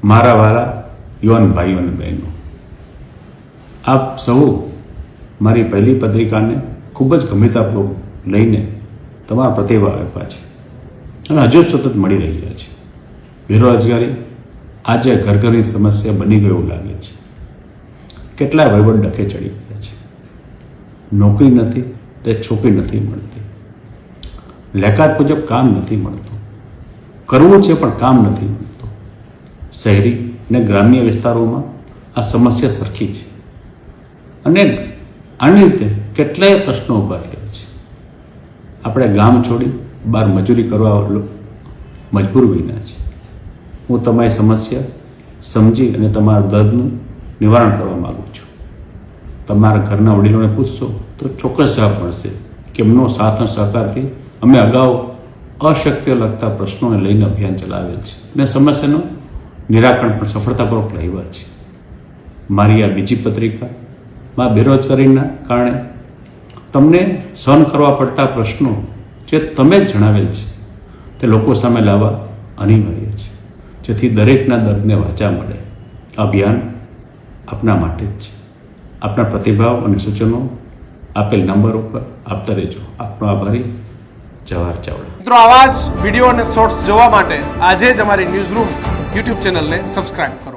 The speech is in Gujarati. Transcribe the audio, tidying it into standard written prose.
મારા વાલા યુવાન ભાઈઓ અને બહેનો, આપ સૌ મારી પહેલી પત્રિકાને ખૂબ જ ગંભીરતાપૂર્વક લઈને તમારા પ્રતિભાવ આપ્યા છે અને હજુ સતત મળી રહ્યા છે. બેરોજગારી આજે ઘરની સમસ્યા બની ગઈ એવું લાગે છે. કેટલાય વહીવટ ડખે ચડી ગયા છે. નોકરી નથી તે છોકરી નથી મળતી. લાયકાત મુજબ કામ નથી મળતું. કરવું છે પણ કામ નથી મળતું. શહેરી અને ગ્રામ્ય વિસ્તારોમાં આ સમસ્યા સરખી છે અને આની રીતે કેટલાય પ્રશ્નો ઊભા થયા છે. આપણે ગામ છોડી બહાર મજૂરી કરવા મજબૂર બન્યા છે. હું તમારી સમસ્યા સમજી અને તમારા દર્દનું નિવારણ કરવા માગું છું. તમારા ઘરના વડીલોને પૂછશો તો ચોક્કસ જવાબ મળશે કે એમનો સાથ અને સહકારથી અમે અગાઉ અશક્ય લગતા પ્રશ્નોને લઈને અભિયાન ચલાવેલ છે અને સમસ્યાનું નિરાકરણ પણ સફળતાપૂર્વક લાવ્યા છે. મારી આ બીજી પત્રિકામાં બેરોજગારીના કારણે તમને સહન કરવા પડતા પ્રશ્નો જે તમે જ જણાવેલ છે તે લોકો સામે લાવવા અનિવાર્ય છે, જેથી દરેકના દર્દને વાચા મળે. અભિયાન આપના માટે જ છે. આપના પ્રતિભાવ અને સૂચનો આપેલ નંબર ઉપર આપતા રહેજો. આપનો આભારી, જવાહર ચાવડા. મિત્રો, આવા જ વિડીયો અને શોર્ટ્સ જોવા માટે આજે જ અમારી ન્યૂઝ રૂમ યુટ્યુબ ચેનલને સબસ્ક્રાઇબ કરો.